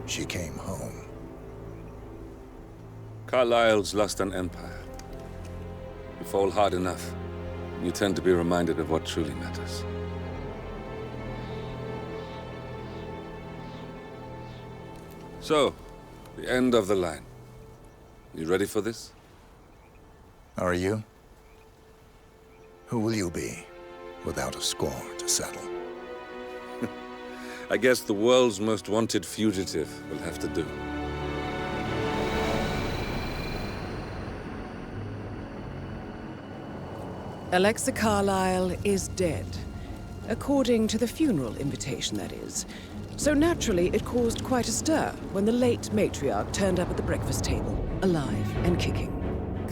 she came home. Carlyle's lost an empire. You fall hard enough, you tend to be reminded of what truly matters. So, the end of the line. You ready for this? Are you? Who will you be, without a score to settle? I guess the world's most wanted fugitive will have to do. Alexa Carlyle is dead. According to the funeral invitation, that is. So naturally, it caused quite a stir when the late matriarch turned up at the breakfast table, alive and kicking.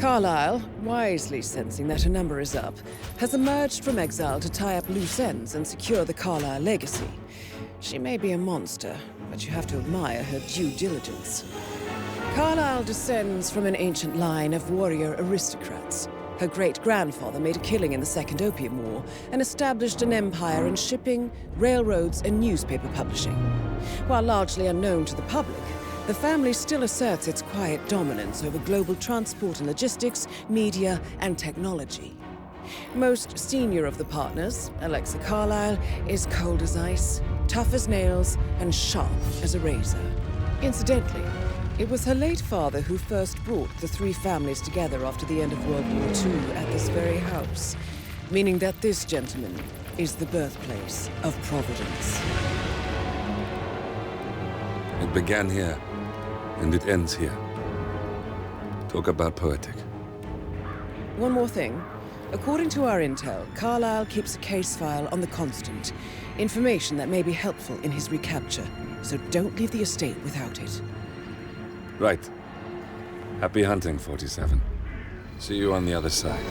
Carlyle, wisely sensing that her number is up, has emerged from exile to tie up loose ends and secure the Carlyle legacy. She may be a monster, but you have to admire her due diligence. Carlyle descends from an ancient line of warrior aristocrats. Her great-grandfather made a killing in the Second Opium War and established an empire in shipping, railroads, and newspaper publishing. While largely unknown to the public, the family still asserts its quiet dominance over global transport and logistics, media, and technology. Most senior of the partners, Alexa Carlyle, is cold as ice, tough as nails, and sharp as a razor. Incidentally, it was her late father who first brought the three families together after the end of World War II at this very house, meaning that this gentleman is the birthplace of Providence. It began here, and it ends here. Talk about poetic. One more thing. According to our intel, Carlyle keeps a case file on the Constant, information that may be helpful in his recapture, so don't leave the estate without it. Right. Happy hunting, 47. See you on the other side.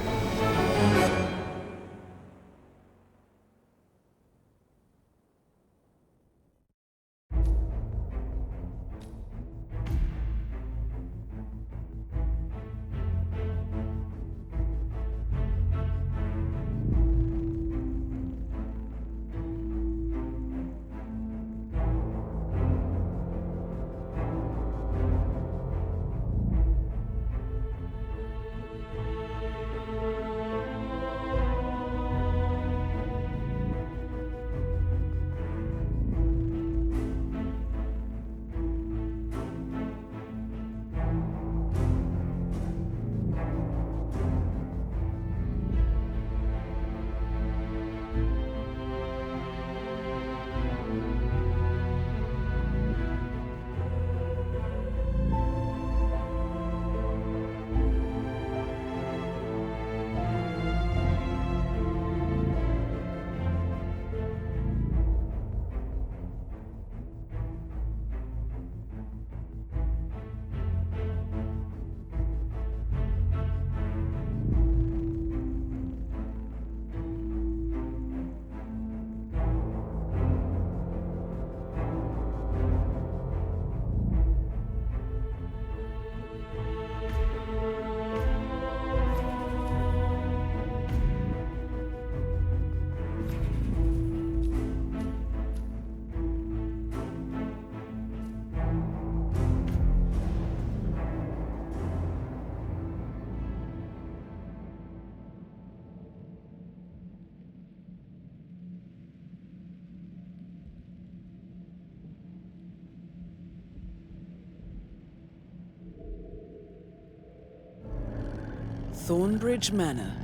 Thornbridge Manor.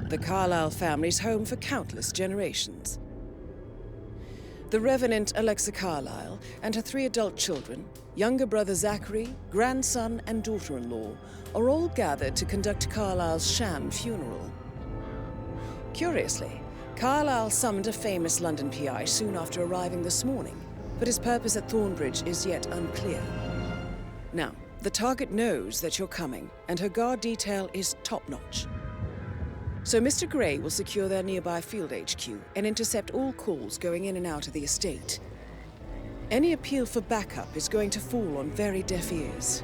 The Carlyle family's home for countless generations. The Revenant Alexa Carlyle and her 3 adult children, younger brother Zachary, grandson, and daughter-in-law, are all gathered to conduct Carlyle's sham funeral. Curiously, Carlyle summoned a famous London PI soon after arriving this morning, but his purpose at Thornbridge is yet unclear. Now, the target knows that you're coming, and her guard detail is top-notch. So Mr. Gray will secure their nearby field HQ and intercept all calls going in and out of the estate. Any appeal for backup is going to fall on very deaf ears.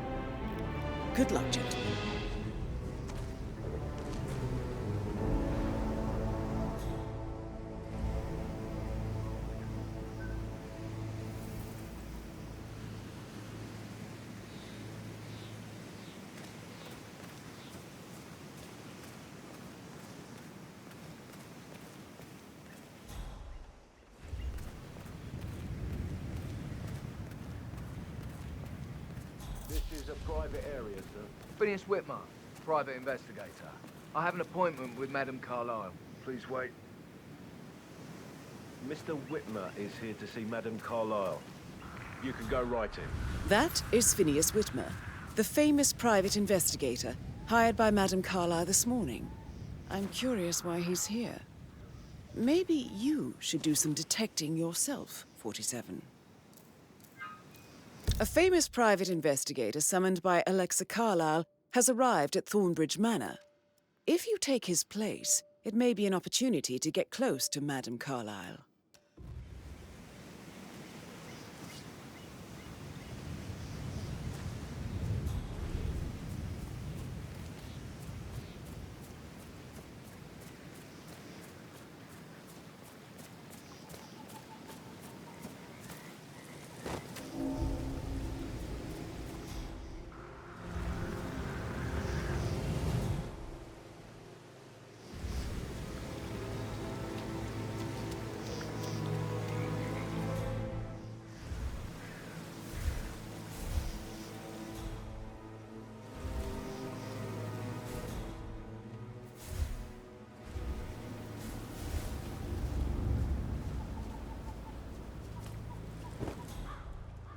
Good luck, gentlemen. is a private area, sir. Phineas Whitmer, private investigator. I have an appointment with Madame Carlyle. Please wait. Mr. Whitmer is here to see Madame Carlyle. You can go right in. That is Phineas Whitmer, the famous private investigator hired by Madame Carlyle this morning. I'm curious why he's here. Maybe you should do some detecting yourself, 47. A famous private investigator summoned by Alexa Carlyle has arrived at Thornbridge Manor. If you take his place, it may be an opportunity to get close to Madame Carlyle.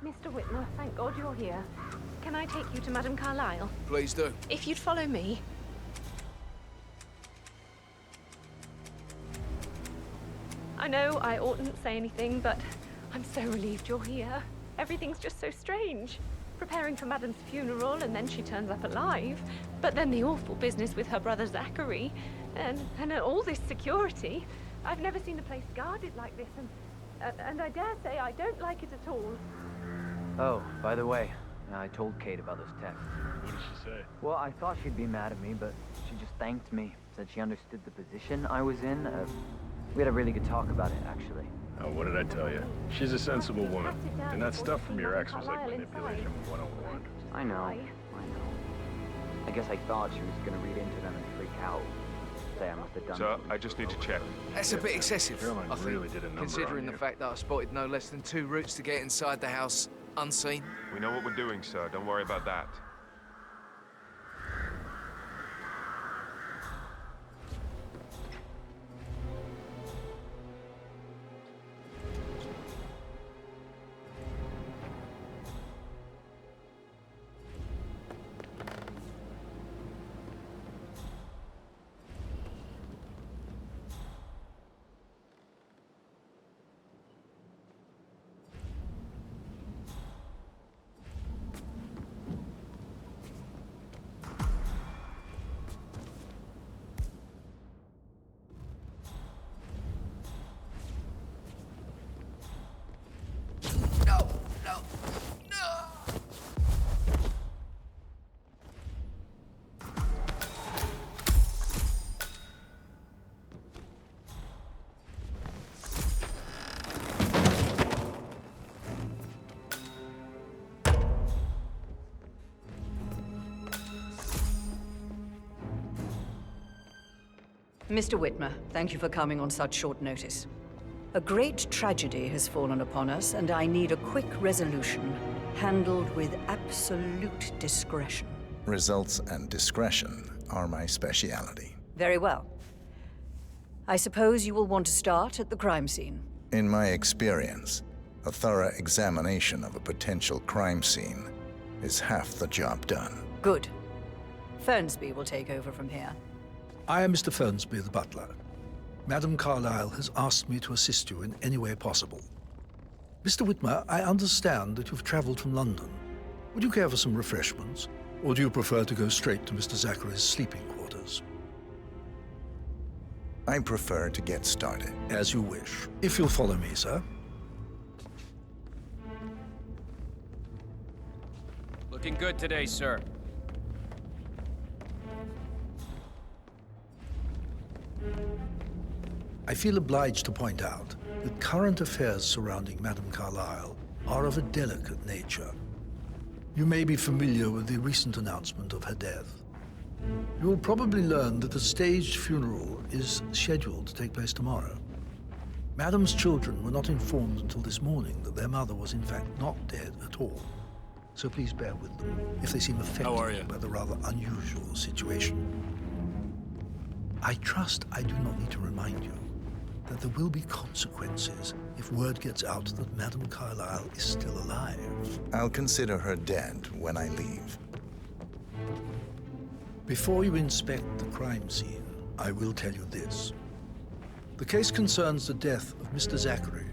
Mr. Whitmer, thank God you're here. Can I take you to Madame Carlyle? Please do. If you'd follow me. I know I oughtn't say anything, but I'm so relieved you're here. Everything's just so strange. Preparing for Madame's funeral, and then she turns up alive. But then the awful business with her brother Zachary, and all this security. I've never seen the place guarded like this, and I dare say I don't like it at all. Oh, by the way, I told Kate about those texts. What did she say? Well, I thought she'd be mad at me, but she just thanked me. Said she understood the position I was in. We had a really good talk about it, actually. Oh, what did I tell you? She's a sensible woman. And that stuff from your ex was like manipulation 101. I know. I guess I thought she was gonna read into them and freak out. Say I must have done So, something. I just need to check. That's a bit excessive, Caroline I think, really did a number considering on the you. fact that I spotted no less than 2 routes to get inside the house unseen. We know what we're doing, sir. Don't worry about that. Mr. Whitmer, thank you for coming on such short notice. A great tragedy has fallen upon us, and I need a quick resolution, handled with absolute discretion. Results and discretion are my speciality. Very well. I suppose you will want to start at the crime scene. In my experience, a thorough examination of a potential crime scene is half the job done. Good. Fernsby will take over from here. I am Mr. Fernsby, the butler. Madame Carlyle has asked me to assist you in any way possible. Mr. Whitmer, I understand that you've traveled from London. Would you care for some refreshments, or do you prefer to go straight to Mr. Zachary's sleeping quarters? I prefer to get started. As you wish. If you'll follow me, sir. Looking good today, sir. I feel obliged to point out that current affairs surrounding Madame Carlyle are of a delicate nature. You may be familiar with the recent announcement of her death. You will probably learn that a staged funeral is scheduled to take place tomorrow. Madame's children were not informed until this morning that their mother was in fact not dead at all. so please bear with them if they seem affected by the rather unusual situation. I trust I do not need to remind you that there will be consequences if word gets out that Madame Carlyle is still alive. I'll consider her dead when I leave. Before you inspect the crime scene, I will tell you this. The case concerns the death of Mr. Zachary,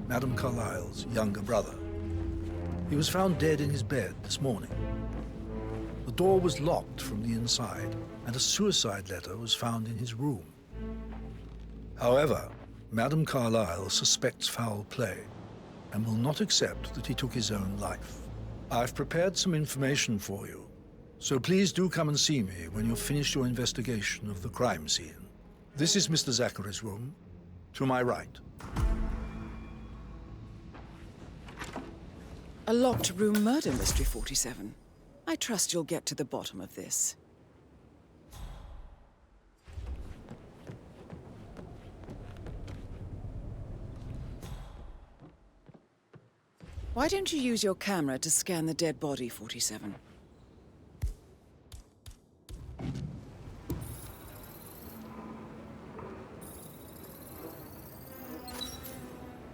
Madame Carlyle's younger brother. He was found dead in his bed this morning. The door was locked from the inside, and a suicide letter was found in his room. However, Madame Carlyle suspects foul play and will not accept that he took his own life. I've prepared some information for you, so please do come and see me when you've finished your investigation of the crime scene. This is Mr. Zachary's room, to my right. A locked room murder mystery, 47. I trust you'll get to the bottom of this. Why don't you use your camera to scan the dead body, 47?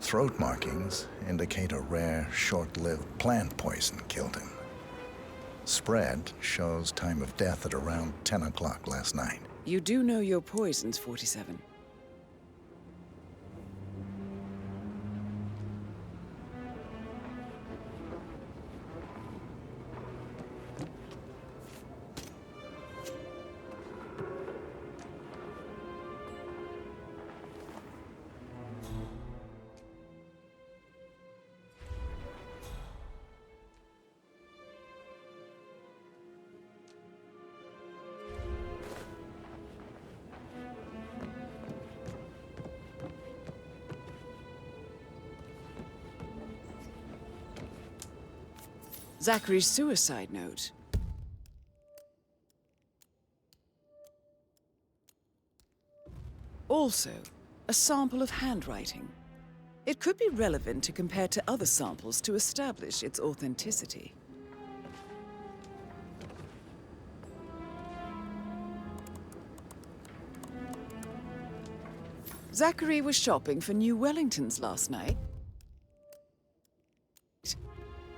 Throat markings indicate a rare, short-lived plant poison killed him. Spread shows time of death at around 10 o'clock last night. You do know your poisons, 47. Zachary's suicide note. Also, a sample of handwriting. It could be relevant to compare to other samples to establish its authenticity. Zachary was shopping for new Wellingtons last night.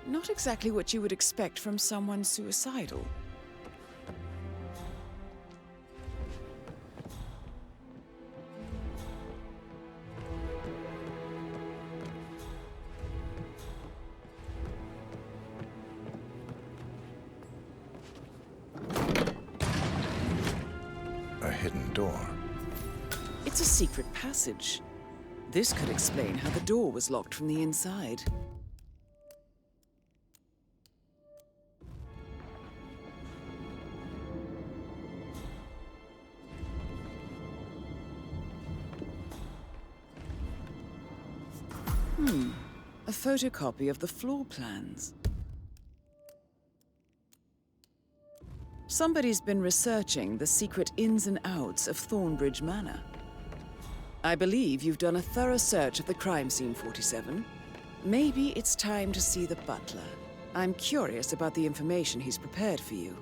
Not exactly what you would expect from someone suicidal. A hidden door. It's a secret passage. This could explain how the door was locked from the inside. A photocopy of the floor plans. Somebody's been researching the secret ins and outs of Thornbridge Manor. I believe you've done a thorough search of the crime scene, 47. Maybe it's time to see the butler. I'm curious about the information he's prepared for you.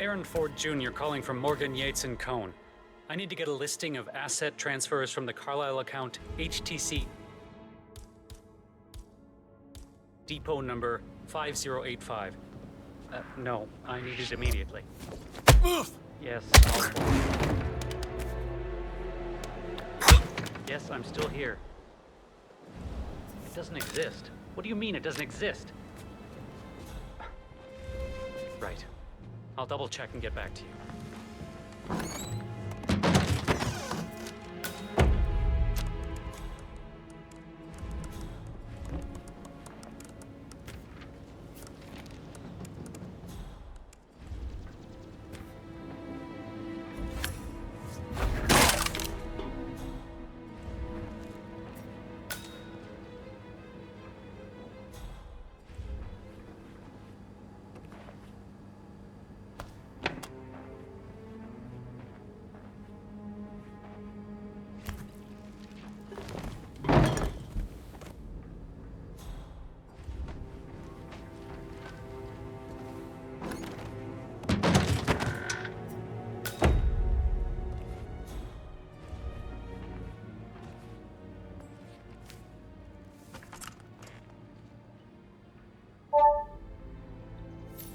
Aaron Ford Jr. calling from Morgan, Yates & Cohn. I need to get a listing of asset transfers from the Carlisle account HTC depot number 5085. No, I need it immediately. Yes, Yes, I'm still here. It doesn't exist. What do you mean it doesn't exist? Right. I'll double check and get back to you.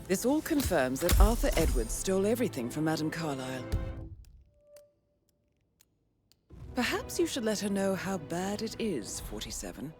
This all confirms that Arthur Edwards stole everything from Madame Carlisle. Perhaps you should let her know how bad it is, 47.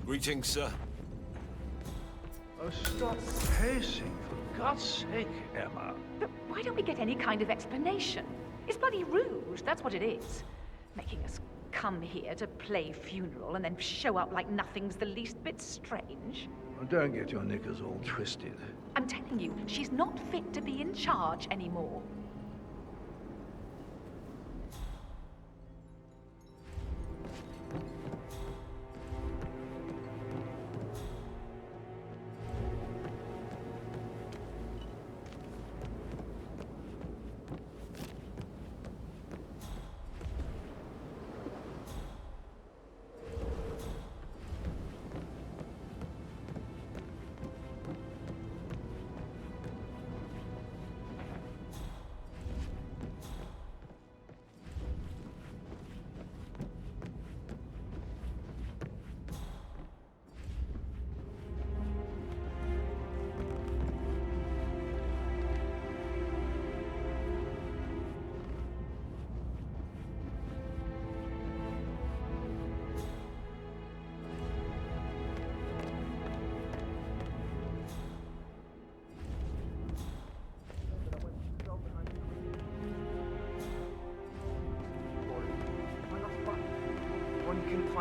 Greetings, sir. Oh, stop pacing, for God's sake, Emma. But why don't we get any kind of explanation? It's bloody rude, that's what it is. Making us come here to play funeral and then show up like nothing's the least bit strange. Well, don't get your knickers all twisted. I'm telling you, she's not fit to be in charge anymore.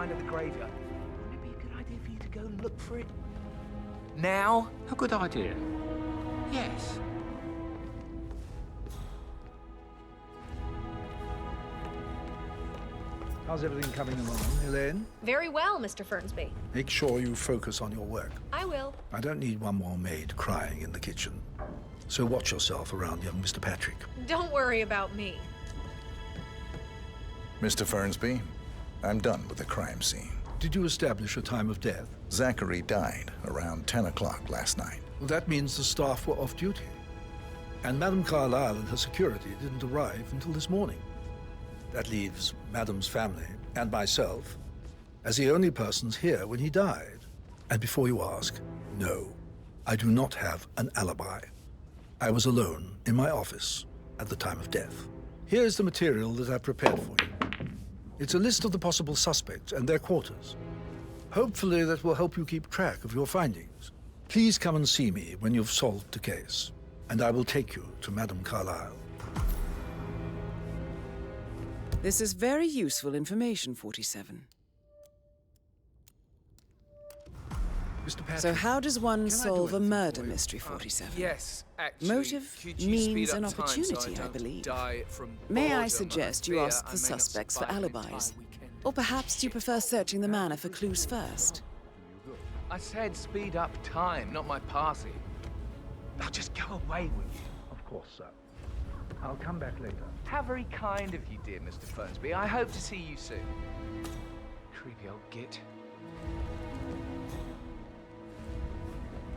sign of the graveyard. Wouldn't it be a good idea for you to go and look for it? Now? A good idea. Yes. How's everything coming along, Elaine? Very well, Mr. Fernsby. Make sure you focus on your work. I will. I don't need one more maid crying in the kitchen. So watch yourself around young Mr. Patrick. Don't worry about me. Mr. Fernsby, I'm done with the crime scene. Did you establish a time of death? Zachary died around 10 o'clock last night. Well, that means the staff were off duty. And Madame Carlyle and her security didn't arrive until this morning. That leaves Madame's family and myself as the only persons here when he died. And before you ask, no, I do not have an alibi. I was alone in my office at the time of death. Here's the material that I prepared for you. It's a list of the possible suspects and their quarters. Hopefully that will help you keep track of your findings. Please come and see me when you've solved the case, and I will take you to Madame Carlyle. This is very useful information, 47. Mr. Patrick, So how does one can I do solve a anything murder for you? mystery, 47? Yes, actually. Motive, could you means, speed and up time opportunity, so I don't believe. die from May I boredom suggest and you fear ask I the may not suspects for survive an alibis? entire weekend? Or perhaps you prefer searching the manor for clues first? I said speed up time, not my party. Now just go away, will you? Of course, sir. I'll come back later. How very kind of you, dear Mr. Fernsby. I hope to see you soon. Creepy old git.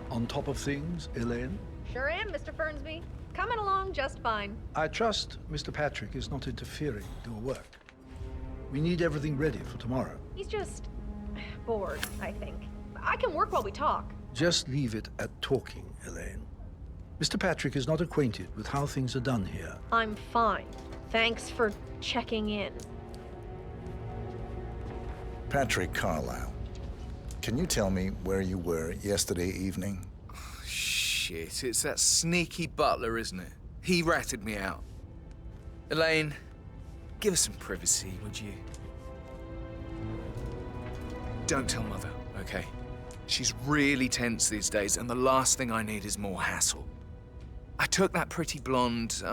On top of things, Elaine? Sure am, Mr. Fernsby. Coming along just fine. I trust Mr. Patrick is not interfering with your work. We need everything ready for tomorrow. He's just bored, I think. I can work while we talk. Just leave it at talking, Elaine. Mr. Patrick is not acquainted with how things are done here. I'm fine. Thanks for checking in. Patrick Carlyle, can you tell me where you were yesterday evening? Shit, it's that sneaky butler, isn't it? He ratted me out. Elaine, give us some privacy, would you? Don't tell Mother, okay? She's really tense these days, and the last thing I need is more hassle. I took that pretty blonde,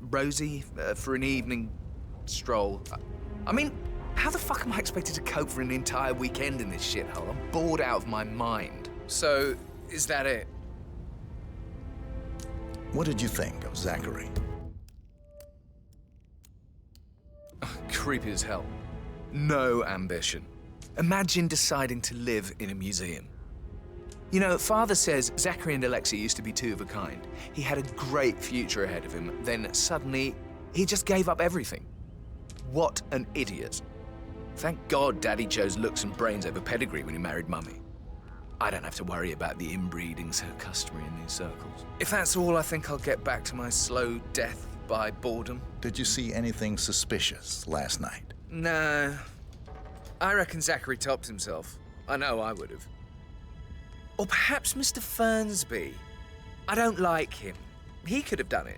Rosie, for an evening stroll. I mean, how the fuck am I expected to cope for an entire weekend in this shithole? I'm bored out of my mind. So, is that it? What did you think of Zachary? Creepy as hell. No ambition. Imagine deciding to live in a museum. You know, Father says Zachary and Alexia used to be two of a kind. He had a great future ahead of him, then suddenly, he just gave up everything. What an idiot. Thank God Daddy chose looks and brains over pedigree when he married Mummy. I don't have to worry about the inbreeding so customary in these circles. If that's all, I think I'll get back to my slow death by boredom. Did you see anything suspicious last night? No. I reckon Zachary topped himself. I know I would have. Or perhaps Mr. Fernsby. I don't like him. He could have done it.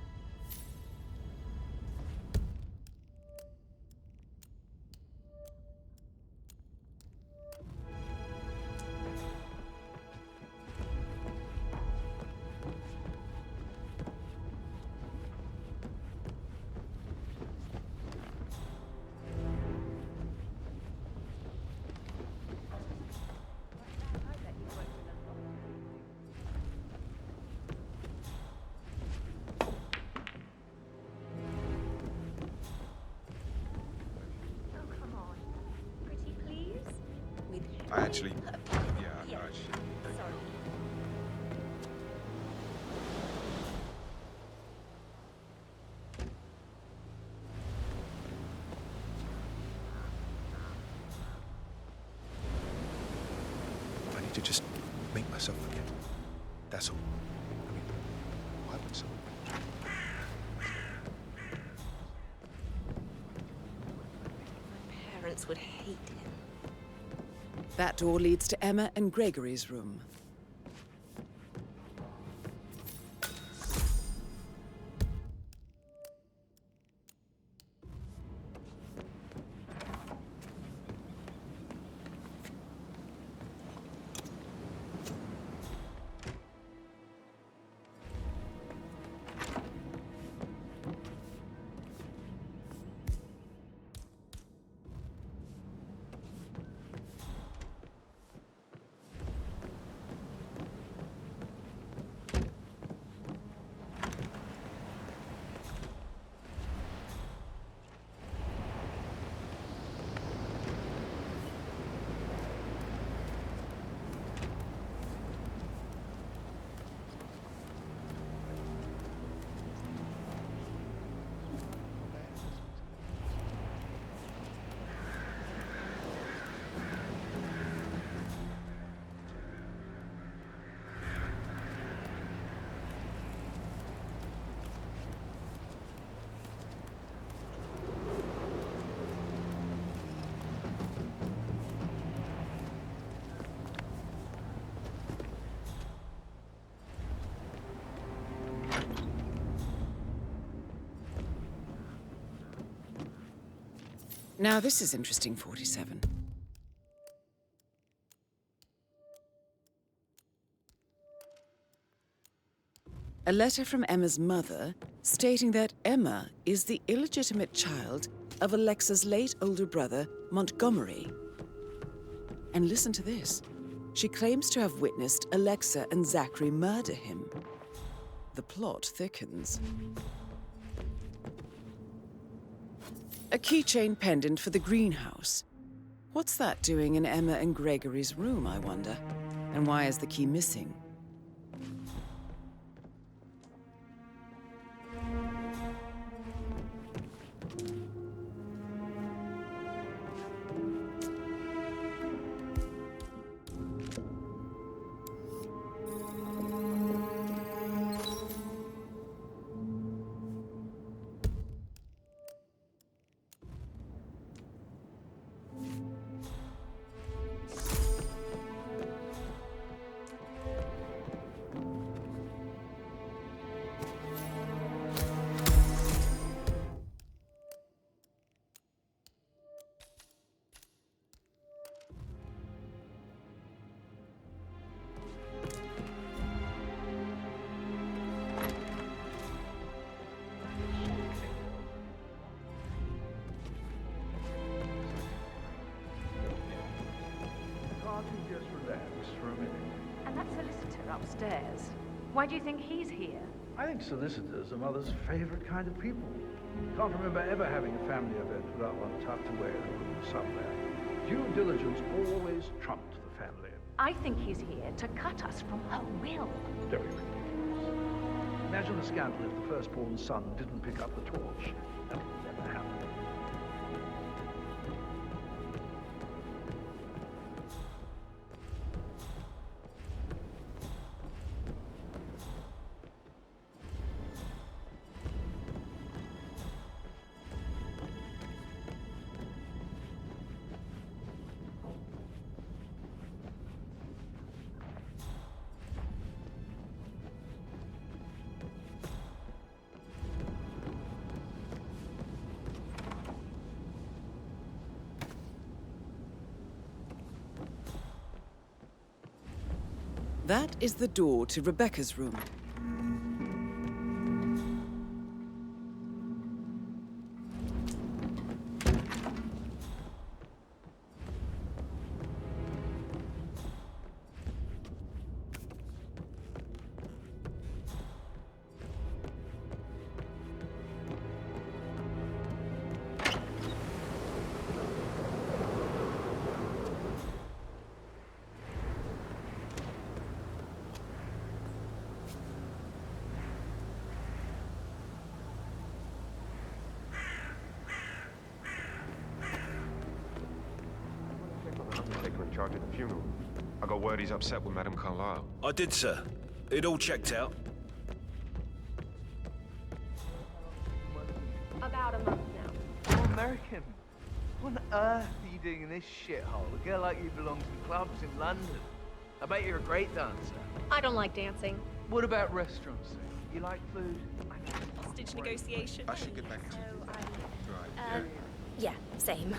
I actually... Yeah, I know I should. Sorry. I need to just make myself forget. That's all. I mean, why would someone... Parents would hate him. That door leads to Emma and Gregory's room. Now this is interesting, 47. A letter from Emma's mother stating that Emma is the illegitimate child of Alexa's late older brother, Montgomery. And listen to this. She claims to have witnessed Alexa and Zachary murder him. The plot thickens. A keychain pendant for the greenhouse. What's that doing in Emma and Gregory's room, I wonder? And why is the key missing? And that solicitor upstairs, why do you think he's here? I think solicitors are Mother's favorite kind of people. Can't remember ever having a family event without one tucked away in a room somewhere. Due diligence always trumped the family. I think he's here to cut us from her will. Very ridiculous. Imagine the scandal if the firstborn son didn't pick up the torch. That would never happen. That is the door to Rebecca's room. In charge of the funeral. I got word he's upset with Madame Carlyle. I did, sir. It all checked out. About a month now. Oh, American. What on earth are you doing in this shithole? A girl like you belongs in clubs in London. I bet you're a great dancer. I don't like dancing. What about restaurants? You like food? Hostage negotiation. I should get back to Right. Yeah, same.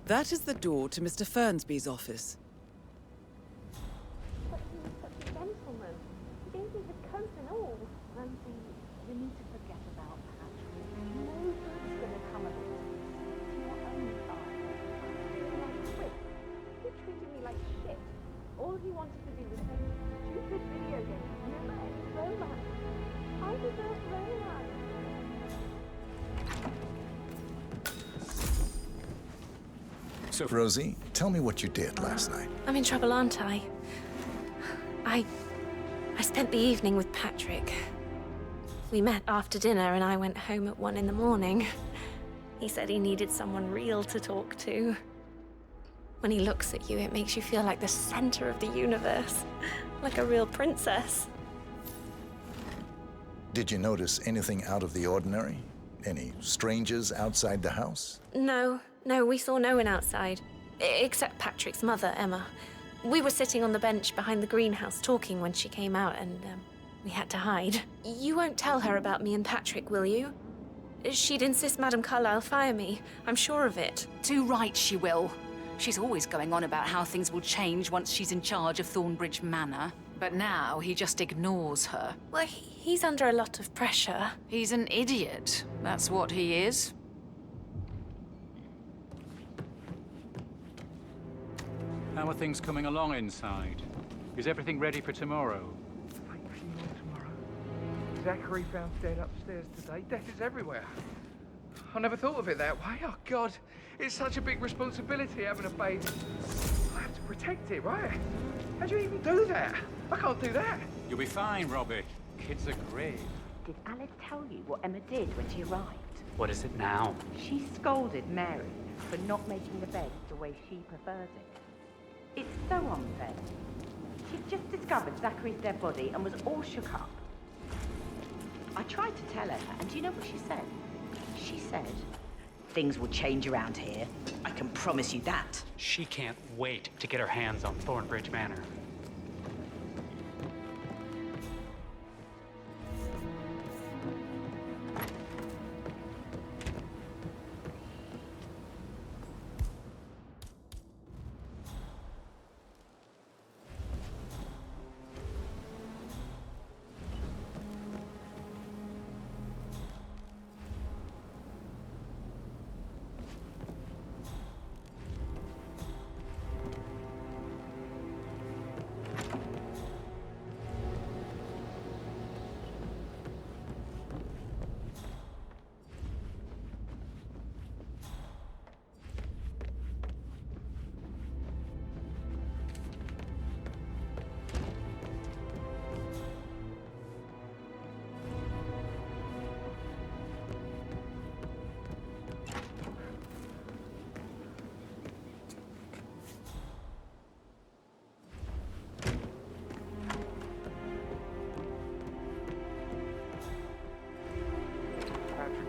That is the door to Mr. Fernsby's office. But he was such a gentleman. He gave me his coat and all. Ramsey, you need to forget about Patrick. No good's gonna come of it. Your own father. Like Chris. He treated me like shit. All he wanted to do was play stupid video games. Never any romance. I deserve romance. So, Rosie, tell me what you did last night. I'm in trouble, aren't I? I spent the evening with Patrick. We met after dinner and I went home at 1 in the morning. He said he needed someone real to talk to. When he looks at you, it makes you feel like the center of the universe, like a real princess. Did you notice anything out of the ordinary? Any strangers outside the house? No, we saw no one outside, except Patrick's mother, Emma. We were sitting on the bench behind the greenhouse talking when she came out, and we had to hide. You won't tell her about me and Patrick, will you? She'd insist Madame Carlyle fire me. I'm sure of it. Too right she will. She's always going on about how things will change once she's in charge of Thornbridge Manor. But now he just ignores her. Well, he's under a lot of pressure. He's an idiot. That's what he is. How are things coming along inside? Is everything ready for tomorrow? Zachary found dead upstairs today. Death is everywhere. I never thought of it that way. Oh, God. It's such a big responsibility having a baby. I have to protect it, right? How do you even do that? I can't do that. You'll be fine, Robbie. Kids are great. Did Alice tell you what Emma did when she arrived? what is it now? She scolded Mary for not making the bed the way she prefers it. It's so unfair. She'd just discovered Zachary's dead body and was all shook up. I tried to tell her, and do you know what she said? She said, "Things will change around here. I can promise you that." She can't wait to get her hands on Thornbridge Manor.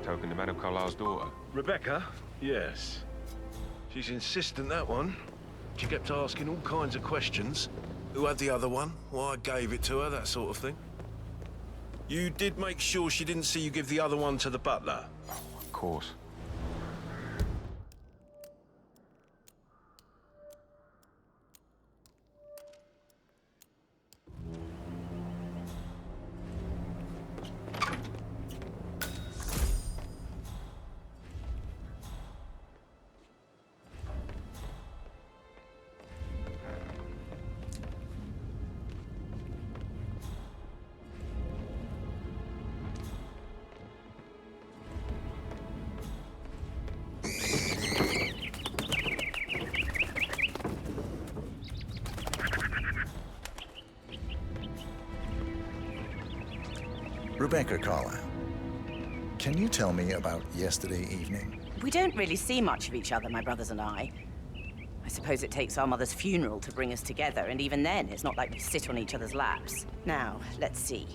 Talking to Madame Carlyle's daughter. Rebecca? Yes. She's insistent, that one. She kept asking all kinds of questions. Who had the other one? Why I gave it to her, that sort of thing. You did make sure she didn't see you give the other one to the butler? Of course. Rebecca Carlyle, can you tell me about yesterday evening? We don't really see much of each other, my brothers and I. I suppose it takes our mother's funeral to bring us together, and even then, it's not like we sit on each other's laps. Now, let's see.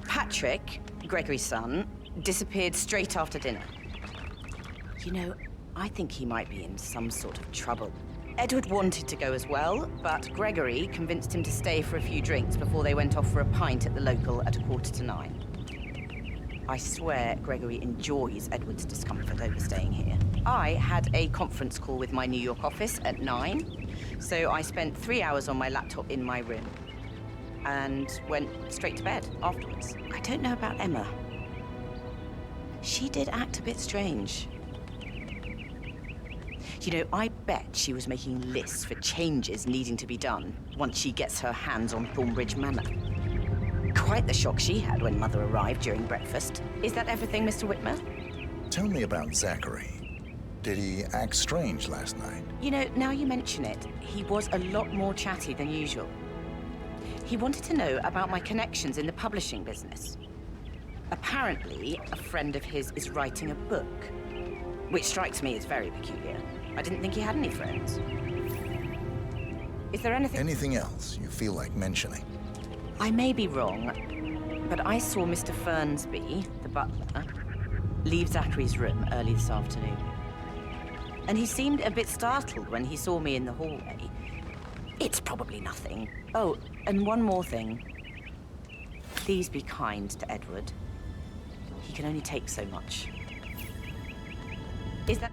Patrick, Gregory's son, disappeared straight after dinner. You know, I think he might be in some sort of trouble. Edward wanted to go as well, but Gregory convinced him to stay for a few drinks before they went off for a pint at the local at 9:15. I swear Gregory enjoys Edward's discomfort over staying here. I had a conference call with my New York office at 9, so I spent 3 hours on my laptop in my room and went straight to bed afterwards. I don't know about Emma. She did act a bit strange. You know, I bet she was making lists for changes needing to be done once she gets her hands on Thornbridge Manor. Quite the shock she had when Mother arrived during breakfast. Is that everything, Mr. Whitmer? Tell me about Zachary. Did he act strange last night? You know, now you mention it, he was a lot more chatty than usual. He wanted to know about my connections in the publishing business. Apparently, a friend of his is writing a book, which strikes me as very peculiar. I didn't think he had any friends. Is there anything... Anything else you feel like mentioning? I may be wrong, but I saw Mr. Fernsby, the butler, leave Zachary's room early this afternoon. And he seemed a bit startled when he saw me in the hallway. It's probably nothing. Oh, and one more thing. Please be kind to Edward. He can only take so much. Is that...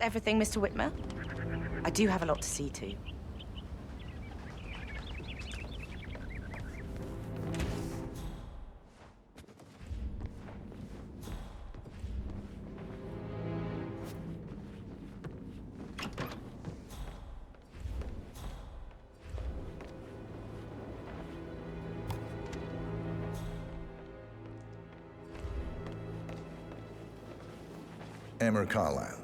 everything, Mr. Whitmer? I do have a lot to see to. Emmer Carlyle,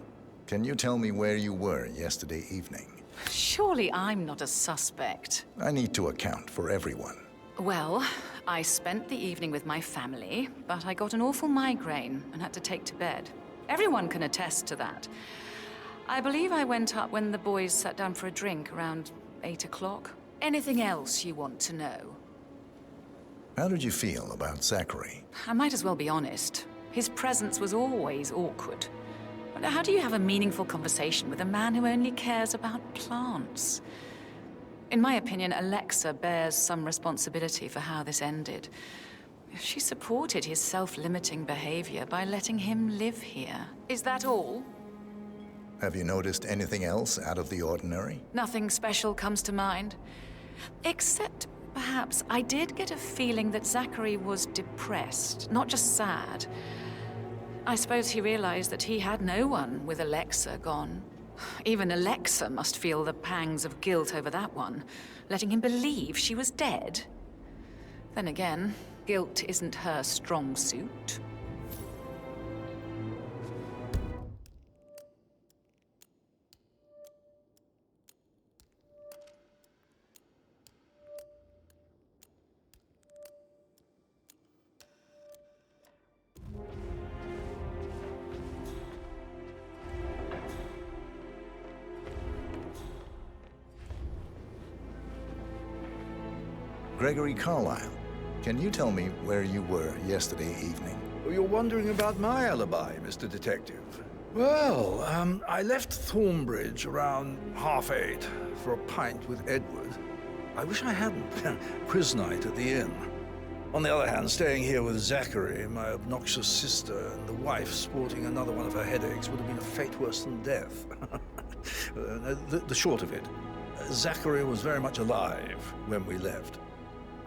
can you tell me where you were yesterday evening? Surely I'm not a suspect. I need to account for everyone. Well, I spent the evening with my family, but I got an awful migraine and had to take to bed. Everyone can attest to that. I believe I went up when the boys sat down for a drink around 8 o'clock. Anything else you want to know? How did you feel about Zachary? I might as well be honest. His presence was always awkward. But how do you have a meaningful conversation with a man who only cares about plants? In my opinion, Alexa bears some responsibility for how this ended. She supported his self-limiting behavior by letting him live here. Is that all? Have you noticed anything else out of the ordinary? Nothing special comes to mind. Except, perhaps, I did get a feeling that Zachary was depressed, not just sad. I suppose he realized that he had no one with Alexa gone. Even Alexa must feel the pangs of guilt over that one, letting him believe she was dead. Then again, guilt isn't her strong suit. Gregory Carlyle, can you tell me where you were yesterday evening? Oh, you're wondering about my alibi, Mr. Detective. Well, I left Thornbridge around 8:30 for a pint with Edward. I wish I hadn't. Quiz night at the inn. On the other hand, staying here with Zachary, my obnoxious sister, and the wife sporting another one of her headaches would have been a fate worse than death. The short of it, Zachary was very much alive when we left.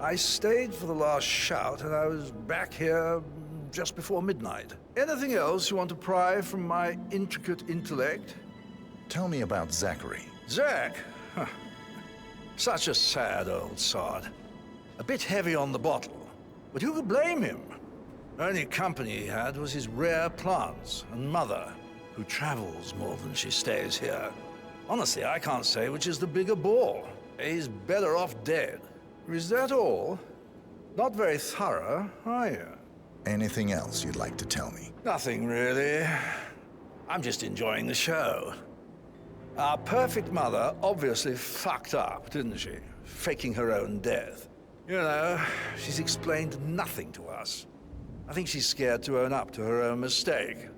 I stayed for the last shout, and I was back here just before midnight. Anything else you want to pry from my intricate intellect? Tell me about Zachary. Zach? Huh. Such a sad old sod. A bit heavy on the bottle, but who could blame him? The only company he had was his rare plants and mother, who travels more than she stays here. Honestly, I can't say which is the bigger bore. He's better off dead. Is that all? Not very thorough, are you? Anything else you'd like to tell me? Nothing, really. I'm just enjoying the show. Our perfect mother obviously fucked up, didn't she? Faking her own death. You know, she's explained nothing to us. I think she's scared to own up to her own mistake.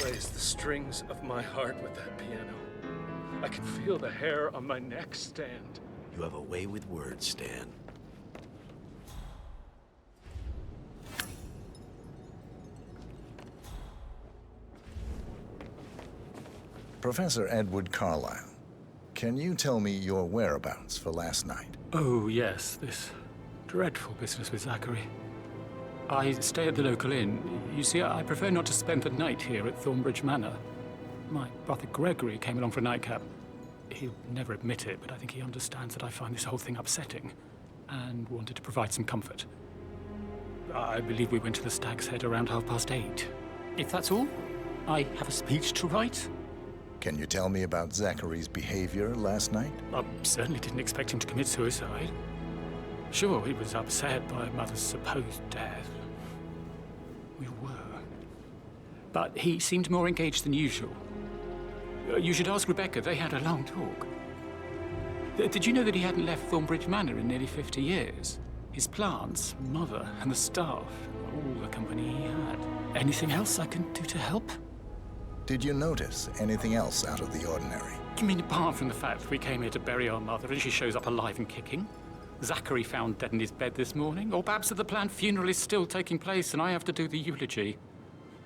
plays the strings of my heart with that piano. I can feel the hair on my neck stand. You have a way with words, Stan. Professor Edward Carlyle, can you tell me your whereabouts for last night? Oh, yes, this dreadful business with Zachary. I stay at the local inn. You see, I prefer not to spend the night here at Thornbridge Manor. My brother Gregory came along for a nightcap. He'll never admit it, but I think he understands that I find this whole thing upsetting and wanted to provide some comfort. I believe we went to the Stag's Head around 8:30. If that's all, I have a speech to write. Can you tell me about Zachary's behavior last night? I certainly didn't expect him to commit suicide. Sure, he was upset by Mother's supposed death. We were. But he seemed more engaged than usual. You should ask Rebecca. They had a long talk. Did you know that he hadn't left Thornbridge Manor in nearly 50 years? His plants, Mother, and the staff, all the company he had. Anything else I can do to help? Did you notice anything else out of the ordinary? You mean apart from the fact that we came here to bury our mother and she shows up alive and kicking? Zachary found dead in his bed this morning? Or perhaps that the planned funeral is still taking place and I have to do the eulogy?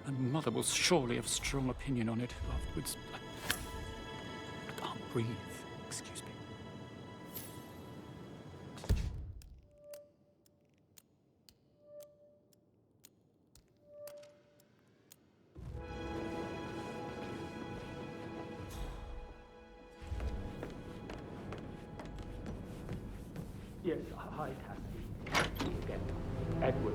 And Mother will surely have a strong opinion on it afterwards. I can't breathe. Excuse me. Yes, hi, Cassie. Again, Edward.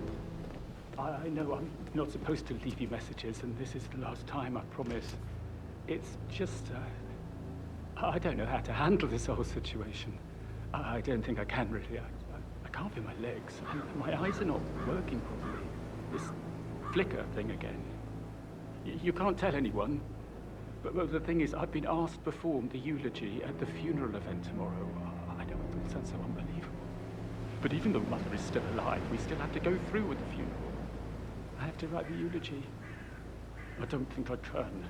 I know I'm not supposed to leave you messages, and this is the last time, I promise. It's just, I don't know how to handle this whole situation. I don't think I can really. I can't feel my legs, and my eyes are not working properly. This flicker thing again. You can't tell anyone, but the thing is, I've been asked to perform the eulogy at the funeral event tomorrow. I know it all sounds so unbelievable. But even though Mother is still alive, we still have to go through with the funeral. I have to write the eulogy. I don't think I'd turn.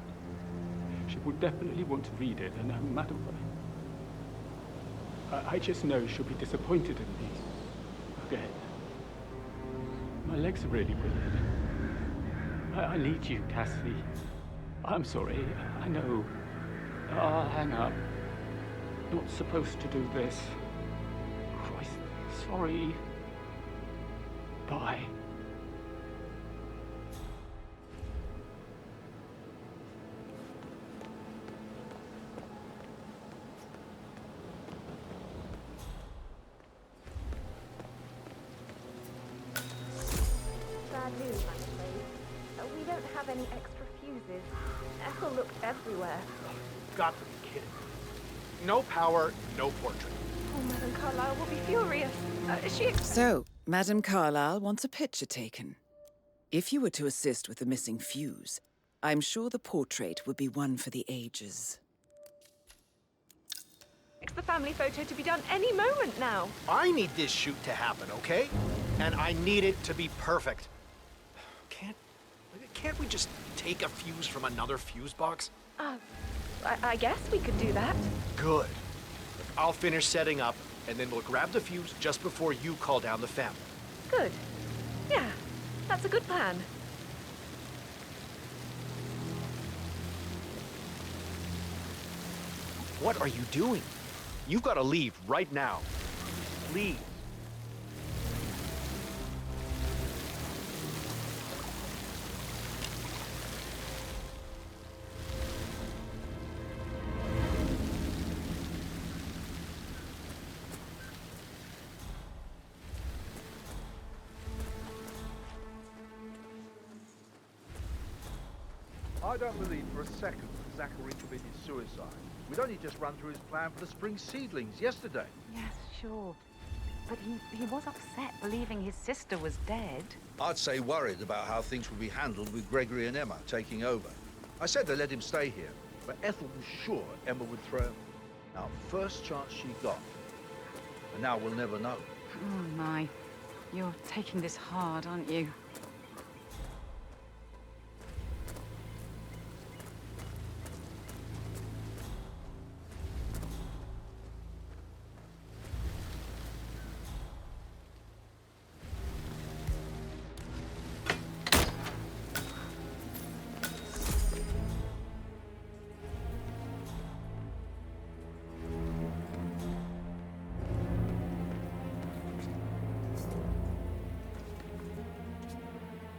She will definitely want to read it, and no matter what. I just know she'll be disappointed in me. Again. My legs are really weird. I need you, Cassie. I'm sorry, I know. I'll hang up. Not supposed to do this. Christ, sorry. Bye. Bad news, actually. We don't have any extra fuses. Ethel looked everywhere. Got to be kidding. No power, no portrait. Oh, Madame Carlyle will be furious. She So, Madame Carlyle wants a picture taken. If you were to assist with the missing fuse, I'm sure the portrait would be one for the ages. expects the family photo to be done any moment now. I need this shoot to happen, okay? And I need it to be perfect. Can't we just take a fuse from another fuse box? I guess we could do that. Good. I'll finish setting up, and then we'll grab the fuse just before you call down the family. Good. Yeah, that's a good plan. What are you doing? You've got to leave right now. Leave. I don't believe for a second that Zachary committed suicide. We'd only just run through his plan for the spring seedlings yesterday. Yes, sure. But he was upset believing his sister was dead. I'd say worried about how things would be handled with Gregory and Emma taking over. I said they let him stay here, but Ethel was sure Emma would throw him. Our first chance she got. And now we'll never know. Oh, my. You're taking this hard, aren't you?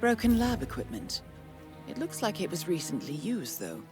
Broken lab equipment. It looks like it was recently used, though.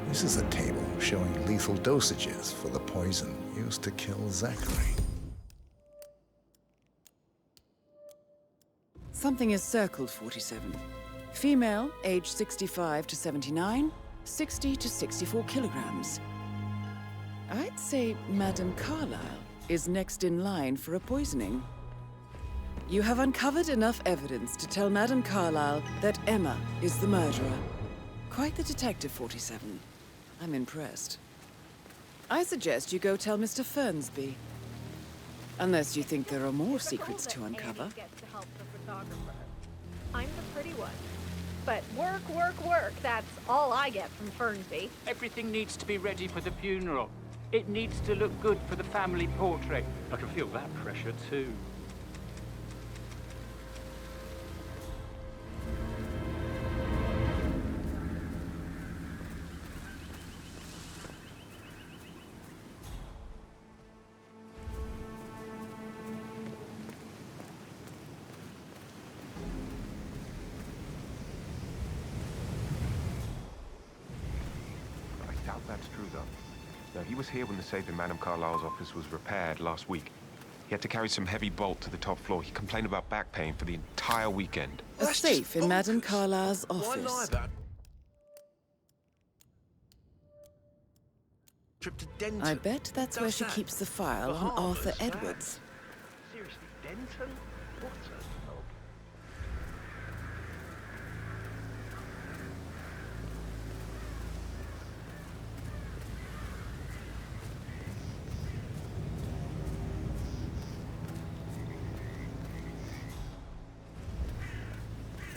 This is a table showing lethal dosages for the poison used to kill Zachary. Something is circled, 47. Female, age 65 to 79, 60 to 64 kilograms. I'd say Madame Carlyle is next in line for a poisoning. You have uncovered enough evidence to tell Madame Carlyle that Emma is the murderer. Quite the detective, 47. I'm impressed. I suggest you go tell Mr. Fernsby. Unless you think there are more secrets to uncover. I'm the pretty one. But work, work, work. That's all I get from Fernsby. Everything needs to be ready for the funeral. It needs to look good for the family portrait. I can feel that pressure too. That's true, though. No, he was here when the safe in Madame Carlyle's office was repaired last week. He had to carry some heavy bolt to the top floor. He complained about back pain for the entire weekend. A safe in Madame Carlyle's office. I bet that's where she keeps the file on Arthur Edwards. Seriously, Denton? What a dog.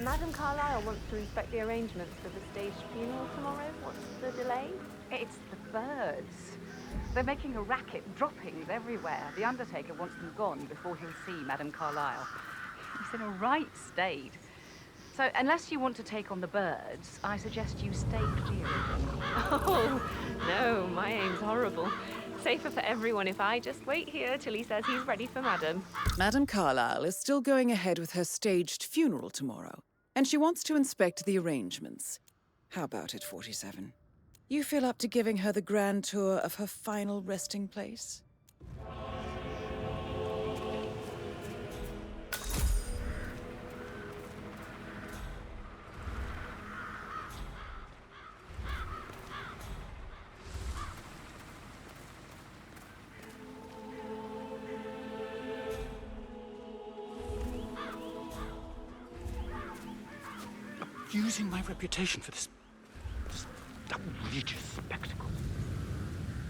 Madame Carlyle wants to inspect the arrangements for the staged funeral tomorrow. What's the delay? It's the birds. They're making a racket, droppings everywhere. The undertaker wants them gone before he'll see Madame Carlyle. He's in a right state. So, unless you want to take on the birds, I suggest you stay clear of them. Oh, no, my aim's horrible. Safer for everyone if I just wait here till he says he's ready for Madame. Madame Carlyle is still going ahead with her staged funeral tomorrow, and she wants to inspect the arrangements. How about it, 47? You feel up to giving her the grand tour of her final resting place? Using my reputation for this outrageous spectacle.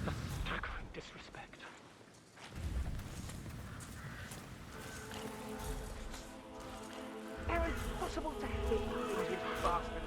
A staggering disrespect. How impossible to hit these bastards.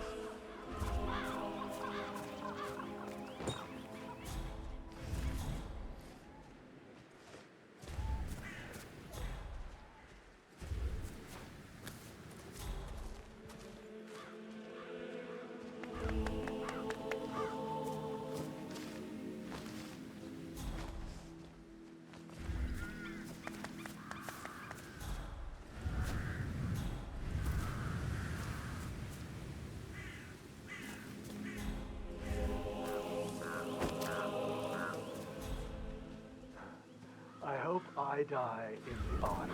I hope I die in the autumn.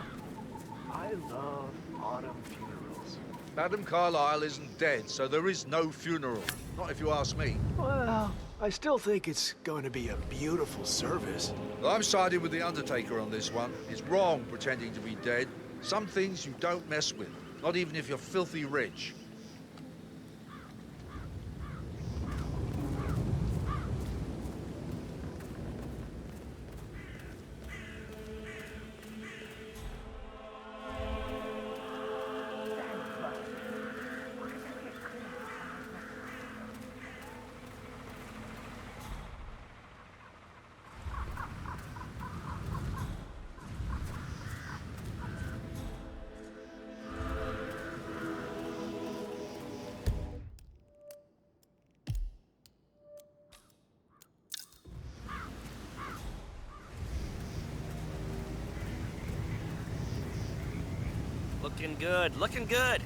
I love autumn funerals. Madame Carlyle isn't dead, so there is no funeral. Not if you ask me. Well, I still think it's going to be a beautiful service. Well, I'm siding with the Undertaker on this one. It's wrong pretending to be dead. Some things you don't mess with, not even if you're filthy rich. Looking good, looking good.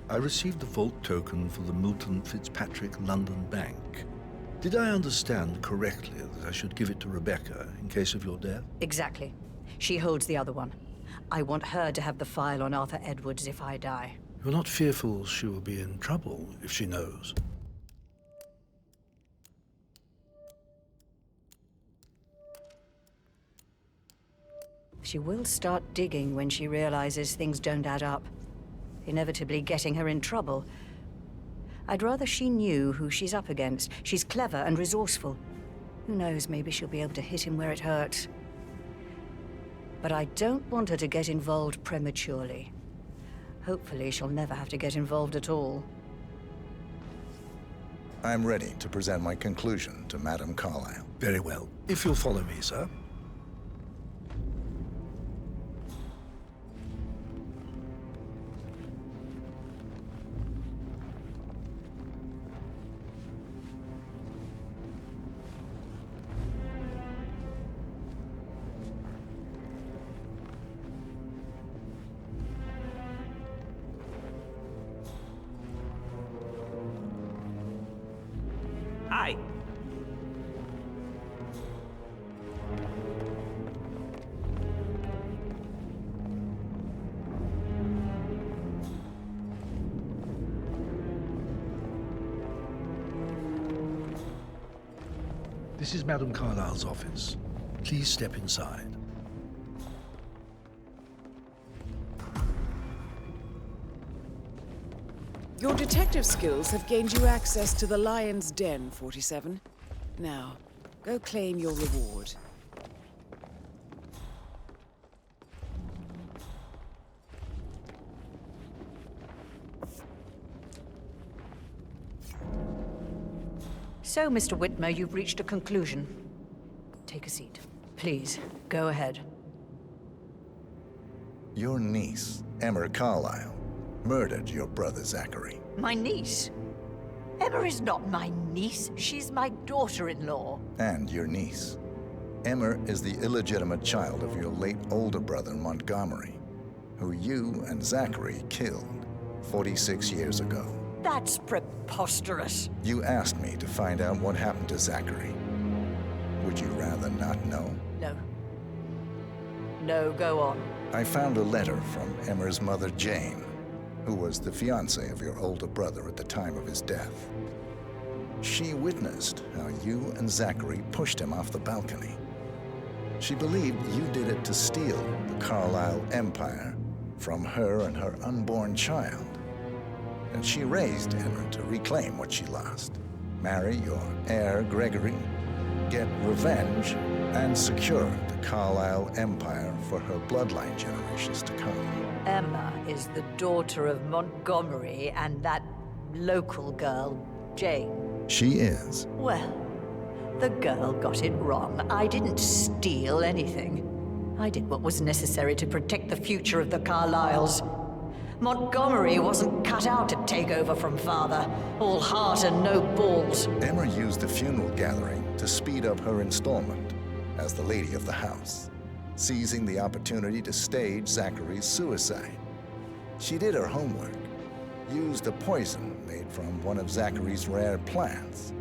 I received the vault token for the Milton Fitzpatrick London Bank. Did I understand correctly that I should give it to Rebecca in case of your death? Exactly. She holds the other one. I want her to have the file on Arthur Edwards if I die. You're not fearful she will be in trouble if she knows? She will start digging when she realizes things don't add up, inevitably getting her in trouble. I'd rather she knew who she's up against. She's clever and resourceful. Who knows, maybe she'll be able to hit him where it hurts. But I don't want her to get involved prematurely. Hopefully she'll never have to get involved at all. I'm ready to present my conclusion to Madame Carlyle. Very well. If you'll follow me, sir. Hi. This is Madame Carlyle's office. Please step inside. Your detective skills have gained you access to the Lion's Den, 47. Now, go claim your reward. So, Mr. Whitmer, you've reached a conclusion. Take a seat. Please, go ahead. Your niece, Emma Carlyle, murdered your brother Zachary. My niece? Emma is not my niece. She's my daughter-in-law. And your niece. Emma is the illegitimate child of your late older brother Montgomery, who you and Zachary killed 46 years ago. That's preposterous. You asked me to find out what happened to Zachary. Would you rather not know? No. No, go on. I found a letter from Emma's mother, Jane, who was the fiancée of your older brother at the time of his death. She witnessed how you and Zachary pushed him off the balcony. She believed you did it to steal the Carlyle empire from her and her unborn child. and she raised Emma to reclaim what she lost. Marry your heir, Gregory, get revenge, and secure the Carlisle Empire for her bloodline generations to come. Emma is the daughter of Montgomery and that local girl, Jane. She is. Well, the girl got it wrong. I didn't steal anything. I did what was necessary to protect the future of the Carlyles. Montgomery wasn't cut out to take over from father. All heart and no balls. Emma used the funeral gathering to speed up her installment as the lady of the house, seizing the opportunity to stage Zachary's suicide. She did her homework, used a poison made from one of Zachary's rare plants,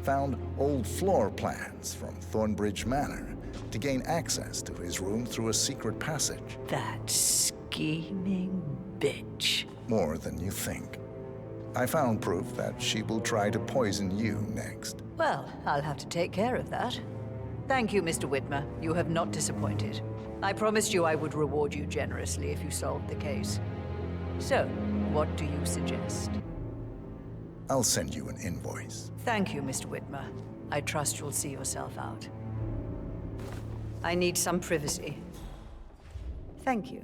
found old floor plans from Thornbridge Manor to gain access to his room through a secret passage. That scheming bitch. More than you think. I found proof that she will try to poison you next. Well, I'll have to take care of that. Thank you, Mr. Whitmer. You have not disappointed. I promised you I would reward you generously if you solved the case. So, what do you suggest? I'll send you an invoice. Thank you, Mr. Whitmer. I trust you'll see yourself out. I need some privacy. Thank you.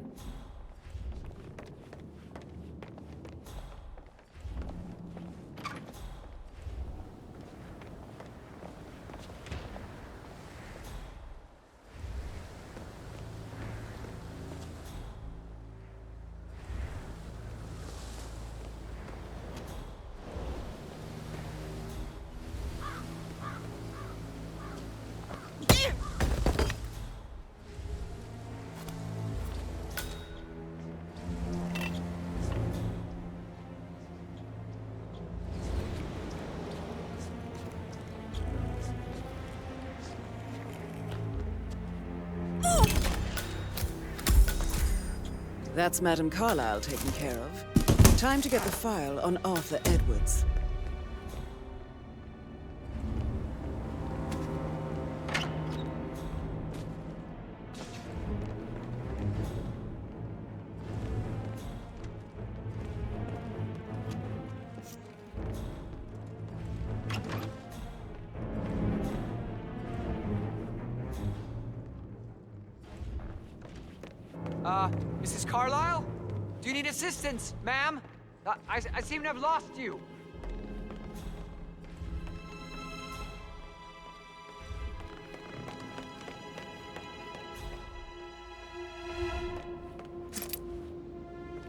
That's Madame Carlisle taken care of. Time to get the file on Arthur Edwards. Mrs. Carlisle? Do you need assistance, ma'am? I seem to have lost you.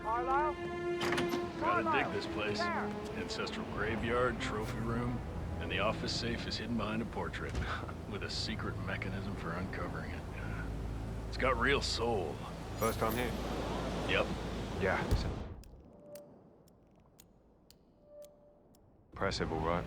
Carlisle? Gotta dig this place. Ancestral graveyard, trophy room, and the office safe is hidden behind a portrait with a secret mechanism for uncovering it. It's got real soul. First time here? Yep. Yeah. Impressive, all right.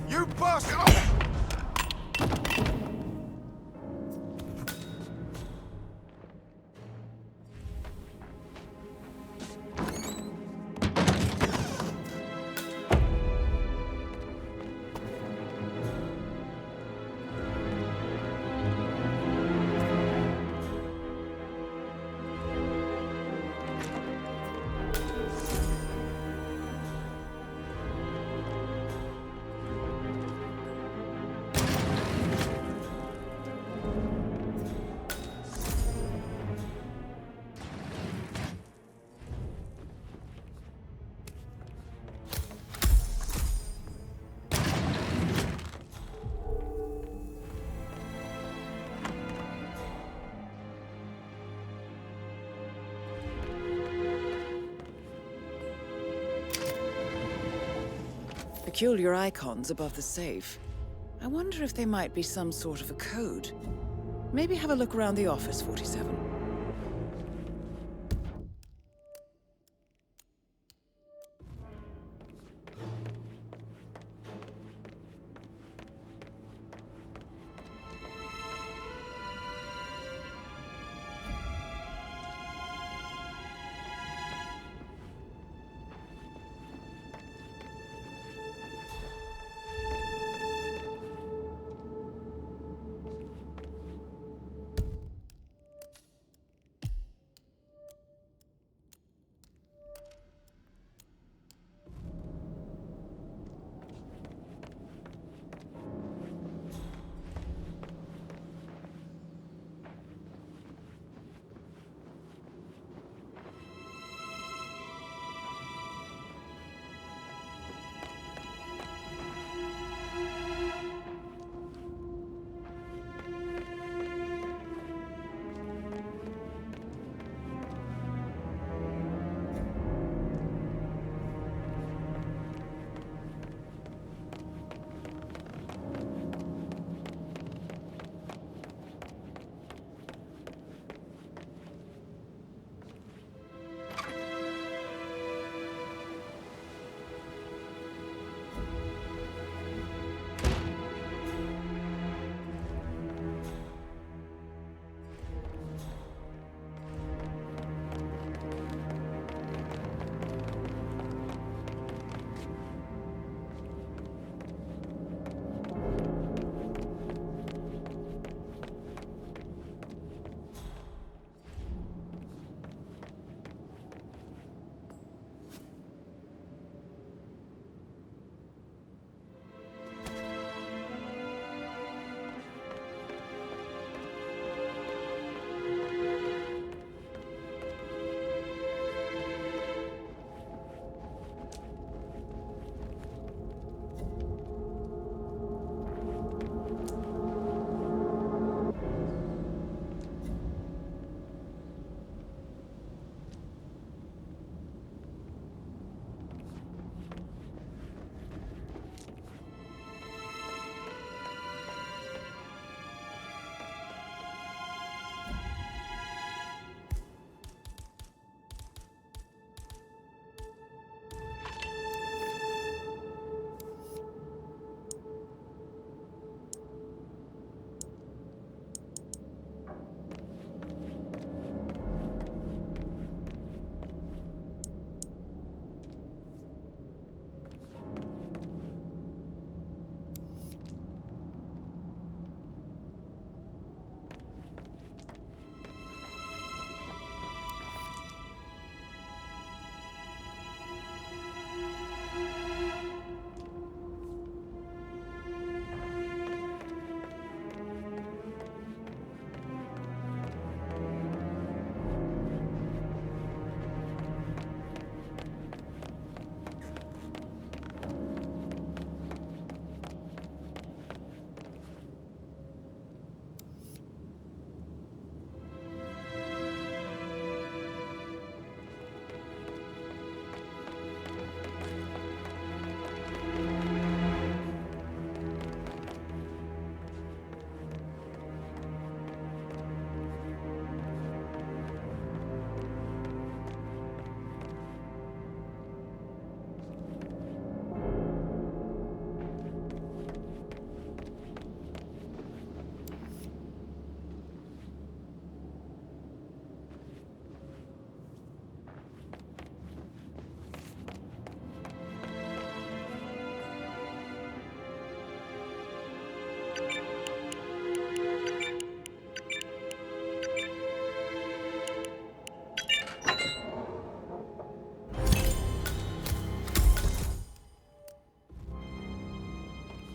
You bastard! Oh! Peculiar icons above the safe. I wonder if there might be some sort of a code. Maybe have a look around the office, 47.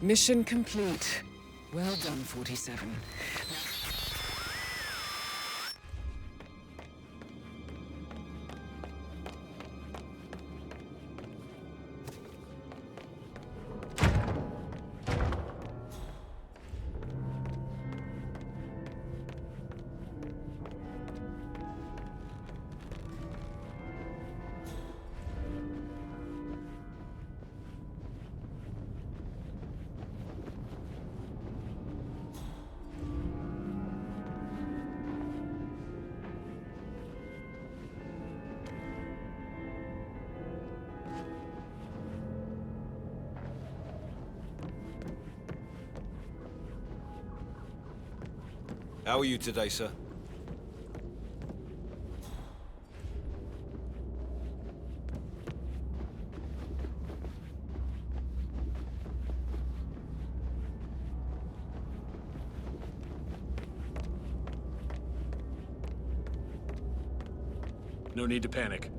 Mission complete. Well done, 47. How are you today, sir? No need to panic.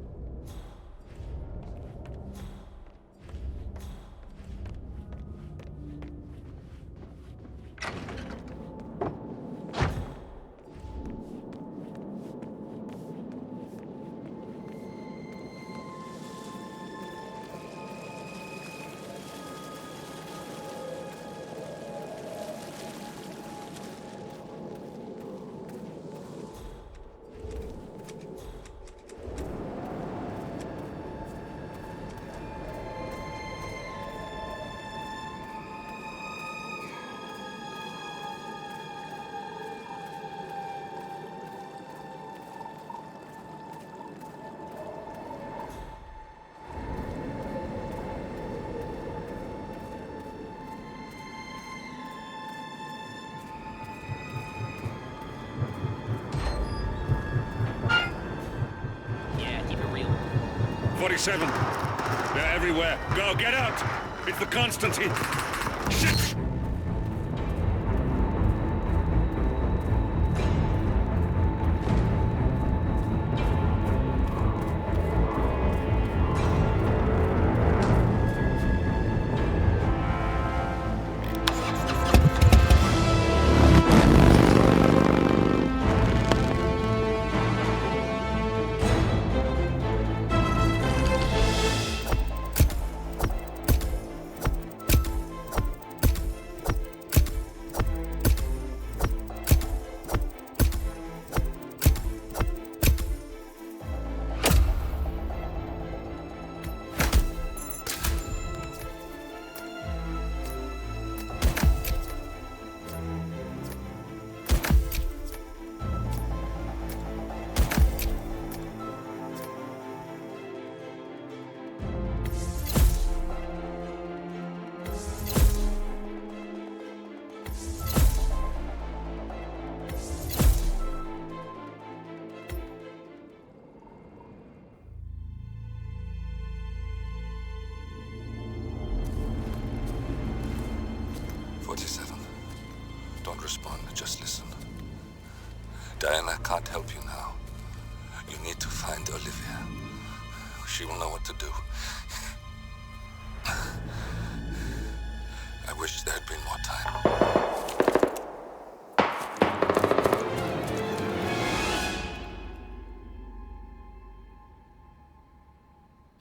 Yeah, keep it real. 47. They're everywhere. Go, get out! It's the Constantine. Shit! Don't respond, just listen. Diana can't help you now. You need to find Olivia. She will know what to do. I wish there had been more time.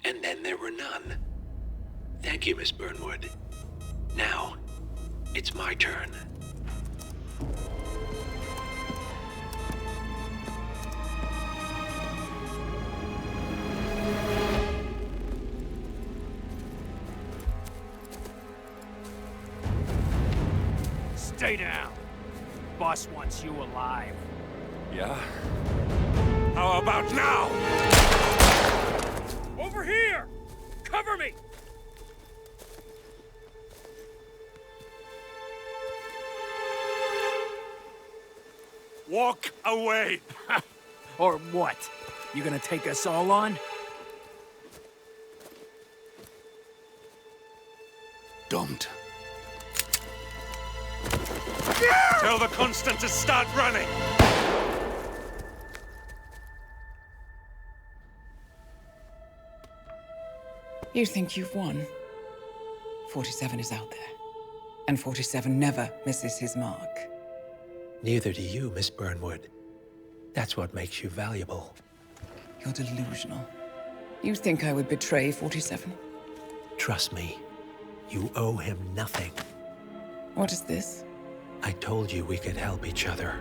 And then there were none. Thank you, Miss Burnwood. Now, it's my turn. Stay down. Boss wants you alive. Yeah? How about now? Over here! Cover me! Walk away! Or what? You gonna take us all on? Don't. Tell the Constant to start running! You think you've won? 47 is out there. And 47 never misses his mark. Neither do you, Miss Burnwood. That's what makes you valuable. You're delusional. You think I would betray 47? Trust me, you owe him nothing. What is this? I told you we could help each other,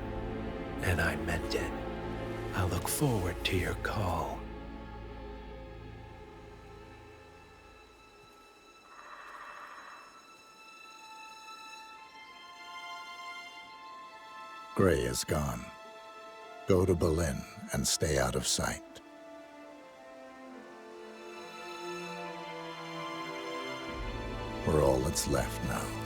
and I meant it. I'll look forward to your call. Gray is gone. Go to Berlin and stay out of sight. We're all that's left now.